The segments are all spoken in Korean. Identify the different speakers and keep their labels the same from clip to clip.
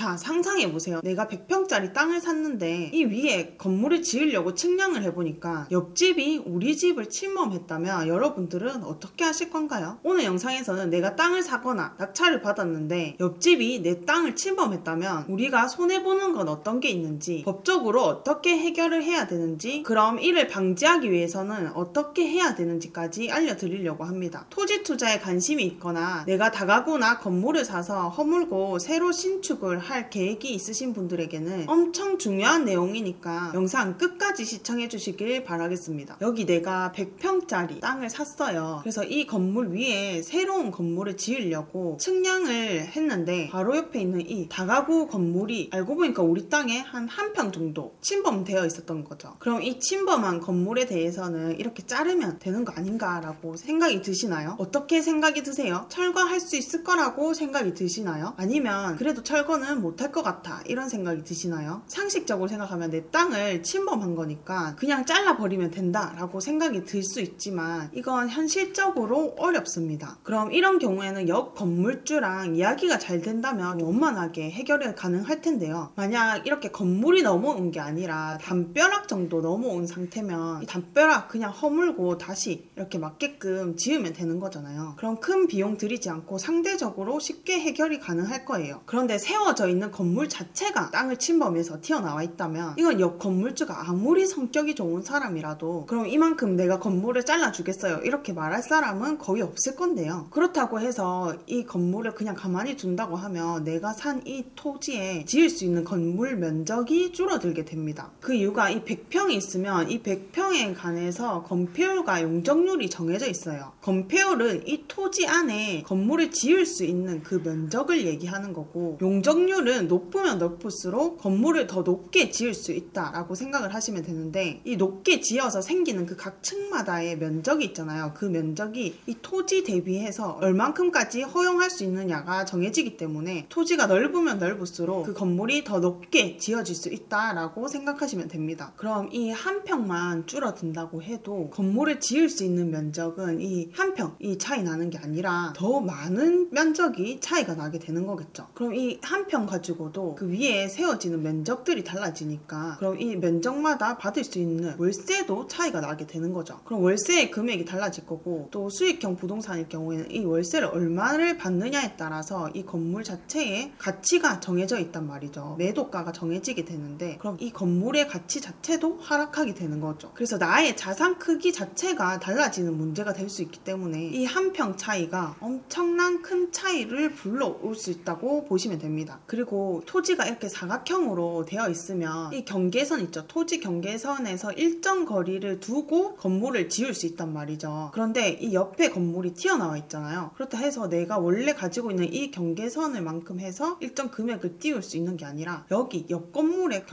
Speaker 1: 자, 상상해보세요. 내가 100평짜리 땅을 샀는데 이 위에 건물을 지으려고 측량을 해보니까 옆집이 우리 집을 침범했다면 여러분들은 어떻게 하실 건가요? 오늘 영상에서는 내가 땅을 사거나 낙찰을 받았는데 옆집이 내 땅을 침범했다면 우리가 손해보는 건 어떤 게 있는지, 법적으로 어떻게 해결을 해야 되는지, 그럼 이를 방지하기 위해서는 어떻게 해야 되는지까지 알려드리려고 합니다. 토지 투자에 관심이 있거나 내가 다가구나 건물을 사서 허물고 새로 신축을 할 계획이 있으신 분들에게는 엄청 중요한 내용이니까 영상 끝까지 시청해 주시길 바라겠습니다. 여기 내가 100평짜리 땅을 샀어요. 그래서 이 건물 위에 새로운 건물을 지으려고 측량을 했는데 바로 옆에 있는 이 다가구 건물이 알고 보니까 우리 땅에 한 평 정도 침범되어 있었던 거죠. 그럼 이 침범한 건물에 대해서는 이렇게 자르면 되는 거 아닌가라고 생각이 드시나요? 어떻게 생각이 드세요? 철거할 수 있을 거라고 생각이 드시나요? 아니면 그래도 철거는 못할 것 같아 이런 생각이 드시나요? 상식적으로 생각하면 내 땅을 침범한 거니까 그냥 잘라버리면 된다라고 생각이 들 수 있지만 이건 현실적으로 어렵습니다. 그럼 이런 경우에는 옆 건물주랑 이야기가 잘 된다면 원만하게 해결이 가능할 텐데요. 만약 이렇게 건물이 넘어온 게 아니라 담벼락 정도 넘어온 상태면 이 담벼락 그냥 허물고 다시 이렇게 맞게끔 지으면 되는 거잖아요. 그럼 큰 비용 들이지 않고 상대적으로 쉽게 해결이 가능할 거예요. 그런데 세워져 있는 건물 자체가 땅을 침범해서 튀어나와 있다면 이건 옆 건물주가 아무리 성격이 좋은 사람이라도 그럼 이만큼 내가 건물을 잘라주겠어요 이렇게 말할 사람은 거의 없을 건데요. 그렇다고 해서 이 건물을 그냥 가만히 둔다고 하면 내가 산 이 토지에 지을 수 있는 건물 면적이 줄어들게 됩니다. 그 이유가 이 100평이 있으면 이 100평에 관해서 건폐율과 용적률이 정해져 있어요. 건폐율은 이 토지 안에 건물을 지을 수 있는 그 면적을 얘기하는 거고, 용적률은 높으면 높을수록 건물을 더 높게 지을 수 있다라고 생각을 하시면 되는데, 이 높게 지어서 생기는 그 각 층마다의 면적이 있잖아요. 그 면적이 이 토지 대비해서 얼만큼까지 허용할 수 있느냐가 정해지기 때문에 토지가 넓으면 넓을수록 그 건물이 더 높게 지어질 수 있다라고 생각하시면 됩니다. 그럼 이 한 평만 줄어든다고 해도 건물을 지을 수 있는 면적은 이 한 평이 차이 나는 게 아니라 더 많은 면적이 차이가 나게 되는 거겠죠. 그럼 이 한 평 가지고도 그 위에 세워지는 면적들이 달라지니까 그럼 이 면적마다 받을 수 있는 월세도 차이가 나게 되는 거죠. 그럼 월세의 금액이 달라질 거고, 또 수익형 부동산일 경우에는 이 월세를 얼마를 받느냐에 따라서 이 건물 자체의 가치가 정해져 있단 말이죠. 매도가가 정해지게 되는데 그럼 이 건물의 가치 자체도 하락하게 되는 거죠. 그래서 나의 자산 크기 자체가 달라지는 문제가 될 수 있기 때문에 이 한 평 차이가 엄청난 큰 차이를 불러올 수 있다고 보시면 됩니다. 그리고 토지가 이렇게 사각형으로 되어 있으면 이 경계선 있죠. 토지 경계선에서 일정 거리를 두고 건물을 지을 수 있단 말이죠. 그런데 이 옆에 건물이 튀어나와 있잖아요. 그렇다 해서 내가 원래 가지고 있는 이 경계선을 만큼 해서 일정 금액을 띄울 수 있는 게 아니라 여기 옆 건물의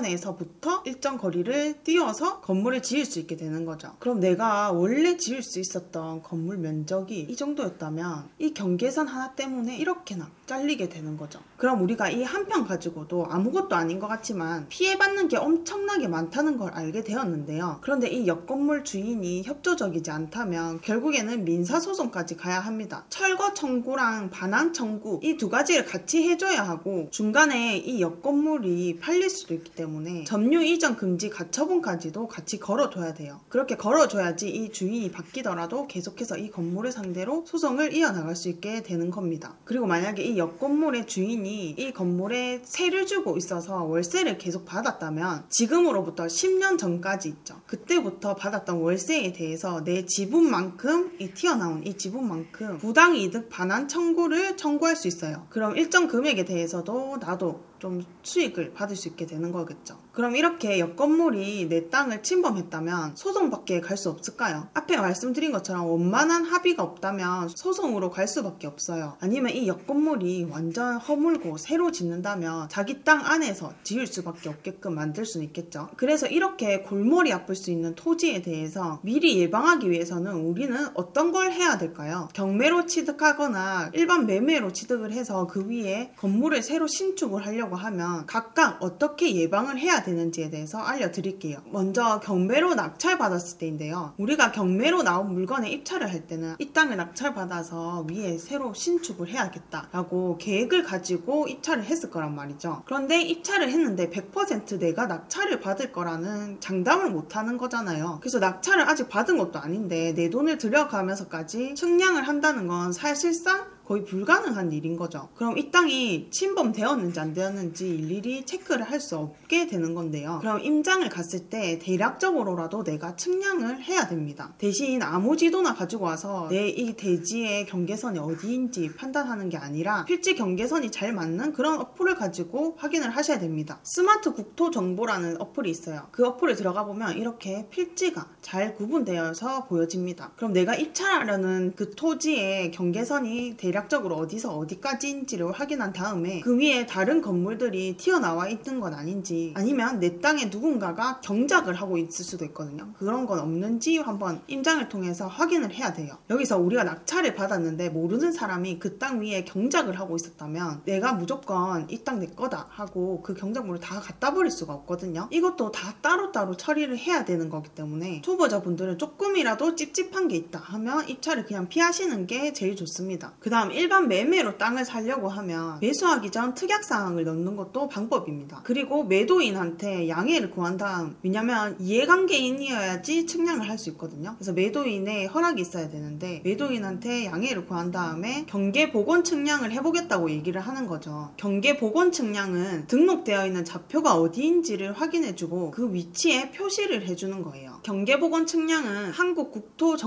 Speaker 1: 경계선에서부터 일정 거리를 띄워서 건물을 지을 수 있게 되는 거죠. 그럼 내가 원래 지을 수 있었던 건물 면적이 이 정도였다면 이 경계선 하나 때문에 이렇게나 잘리게 되는 거죠. 그럼 우리가 이 한 평 가지고도 아무것도 아닌 것 같지만 피해받는 게 엄청나게 많다는 걸 알게 되었는데요. 그런데 이 옆 건물 주인이 협조적이지 않다면 결국에는 민사소송까지 가야 합니다. 철거 청구랑 반환 청구 이 두 가지를 같이 해줘야 하고, 중간에 이 옆 건물이 팔릴 수도 있기 때문에 점유 이전 금지 가처분까지도 같이 걸어줘야 돼요. 그렇게 걸어줘야지 이 주인이 바뀌더라도 계속해서 이 건물을 상대로 소송을 이어나갈 수 있게 되는 겁니다. 그리고 만약에 이 옆 건물의 주인이 이 건물에 세를 주고 있어서 월세를 계속 받았다면 지금으로부터 10년 전까지 있죠. 그때부터 받았던 월세에 대해서 내 지분만큼 이 튀어나온 이 지분만큼 부당이득 반환 청구를 청구할 수 있어요. 그럼 일정 금액에 대해서도 나도 좀 수익을 받을 수 있게 되는 거겠죠. 그럼 이렇게 옆 건물이 내 땅을 침범했다면 소송밖에 갈 수 없을까요? 앞에 말씀드린 것처럼 원만한 합의가 없다면 소송으로 갈 수밖에 없어요. 아니면 이 옆 건물이 완전 허물고 새로 짓는다면 자기 땅 안에서 지을 수밖에 없게끔 만들 수는 있겠죠. 그래서 이렇게 골머리 아플 수 있는 토지에 대해서 미리 예방하기 위해서는 우리는 어떤 걸 해야 될까요? 경매로 취득하거나 일반 매매로 취득을 해서 그 위에 건물을 새로 신축을 하려고 하면 각각 어떻게 예방을 해야 되는지에 대해서 알려드릴게요. 먼저 경매로 낙찰받았을 때인데요. 우리가 경매로 나온 물건에 입찰을 할 때는 이 땅을 낙찰받아서 위에 새로 신축을 해야겠다라고 계획을 가지고 입찰을 했을 거란 말이죠. 그런데 입찰을 했는데 100% 내가 낙찰을 받을 거라는 장담을 못 하는 거잖아요. 그래서 낙찰을 아직 받은 것도 아닌데 내 돈을 들여가면서까지 측량을 한다는 건 사실상 거의 불가능한 일인 거죠. 그럼 이 땅이 침범되었는지 안 되었는지 일일이 체크를 할 수 없게 되는 건데요. 그럼 임장을 갔을 때 대략적으로라도 내가 측량을 해야 됩니다. 대신 아무 지도나 가지고 와서 내 이 대지의 경계선이 어디인지 판단하는 게 아니라 필지 경계선이 잘 맞는 그런 어플을 가지고 확인을 하셔야 됩니다. 스마트 국토 정보라는 어플이 있어요. 그 어플에 들어가 보면 이렇게 필지가 잘 구분되어서 보여집니다. 그럼 내가 입찰하려는 그 토지의 경계선이 대략적으로 어디서 어디까지인지를 확인한 다음에 그 위에 다른 건물들이 튀어나와 있는 건 아닌지, 아니면 내 땅에 누군가가 경작을 하고 있을 수도 있거든요. 그런 건 없는지 한번 임장을 통해서 확인을 해야 돼요. 여기서 우리가 낙찰을 받았는데 모르는 사람이 그 땅 위에 경작을 하고 있었다면 내가 무조건 이 땅 내 거다 하고 그 경작물을 다 갖다 버릴 수가 없거든요. 이것도 다 따로따로 처리를 해야 되는 거기 때문에 초보자분들은 조금이라도 찝찝한 게 있다 하면 입찰을 그냥 피하시는 게 제일 좋습니다. 그 다음 일반 매매로 땅을 사려고 하면 매수하기 전 특약사항을 넣는 것도 방법입니다. 그리고 매도인한테 양해를 구한 다음, 왜냐면 이해관계인이어야지 측량을 할 수 있거든요. 그래서 매도인의 허락이 있어야 되는데 매도인한테 양해를 구한 다음에 경계복원 측량을 해보겠다고 얘기를 하는 거죠. 경계복원 측량은 등록되어 있는 좌표가 어디인지를 확인해주고 그 위치에 표시를 해주는 거예요. 경계복원 측량은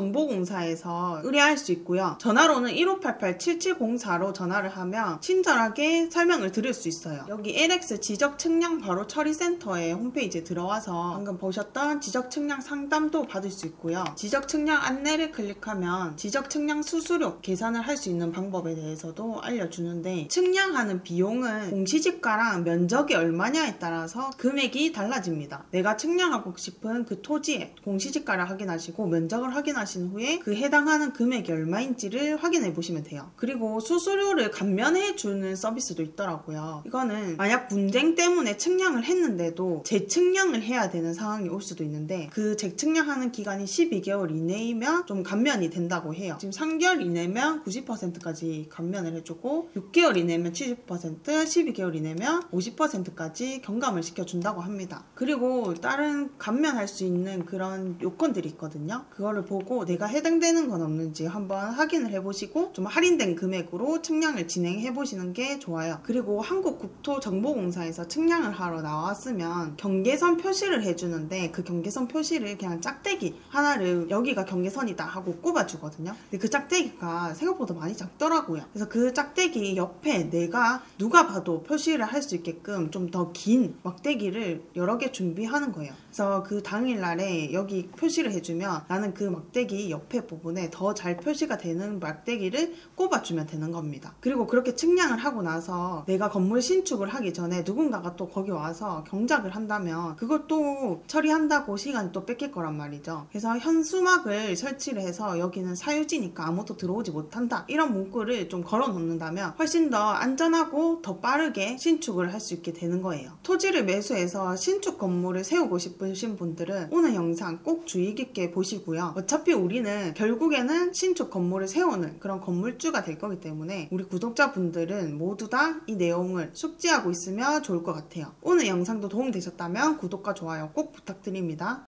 Speaker 1: 한국국토정보공사에서 의뢰할 수 있고요. 전화로는 1588-7704로 전화를 하면 친절하게 설명을 드릴 수 있어요. 여기 LX 지적측량 바로 처리센터의 홈페이지에 들어와서 방금 보셨던 지적측량 상담도 받을 수 있고요. 지적측량 안내를 클릭하면 지적측량 수수료 계산을 할 수 있는 방법에 대해서도 알려주는데, 측량하는 비용은 공시지가랑 면적이 얼마냐에 따라서 금액이 달라집니다. 내가 측량하고 싶은 그 토지의 공시지가를 확인하시고 면적을 확인하신 후에 그 해당하는 금액이 얼마인지를 확인해 보시면 돼요. 그리고 수수료를 감면해주는 서비스도 있더라고요. 이거는 만약 분쟁 때문에 측량을 했는데도 재측량을 해야 되는 상황이 올 수도 있는데 그 재측량하는 기간이 12개월 이내이면 좀 감면이 된다고 해요. 지금 3개월 이내면 90%까지 감면을 해주고 6개월 이내면 70%, 12개월 이내면 50%까지 경감을 시켜준다고 합니다. 그리고 다른 감면할 수 있는 그런 요건들이 있거든요. 그거를 보고 내가 해당되는 건 없는지 한번 확인을 해보시고 좀 할인된 금액으로 측량을 진행해 보시는 게 좋아요. 그리고 한국국토정보공사에서 측량을 하러 나왔으면 경계선 표시를 해주는데 그 경계선 표시를 그냥 짝대기 하나를 여기가 경계선이다 하고 꼽아주거든요. 근데 그 짝대기가 생각보다 많이 작더라고요. 그래서 그 짝대기 옆에 내가 누가 봐도 표시를 할 수 있게끔 좀 더 긴 막대기를 여러 개 준비하는 거예요. 그래서 그 당일날에 여기 표시를 해주면 나는 그 막대기 옆에 부분에 더 잘 표시가 되는 막대기를 꼽아주면 되는 겁니다. 그리고 그렇게 측량을 하고 나서 내가 건물 신축을 하기 전에 누군가가 또 거기 와서 경작을 한다면 그것도 처리한다고 시간이 또 뺏길 거란 말이죠. 그래서 현수막을 설치를 해서 여기는 사유지니까 아무도 들어오지 못한다 이런 문구를 좀 걸어 놓는다면 훨씬 더 안전하고 더 빠르게 신축을 할 수 있게 되는 거예요. 토지를 매수해서 신축 건물을 세우고 싶으신 분들은 오늘 영상 꼭 주의 깊게 보시고요. 어차피 우리는 결국에는 신축 건물을 세우는 그런 건물주가 될 거기 때문에 우리 구독자분들은 모두 다 이 내용을 숙지하고 있으면 좋을 것 같아요. 오늘 영상도 도움되셨다면 구독과 좋아요 꼭 부탁드립니다.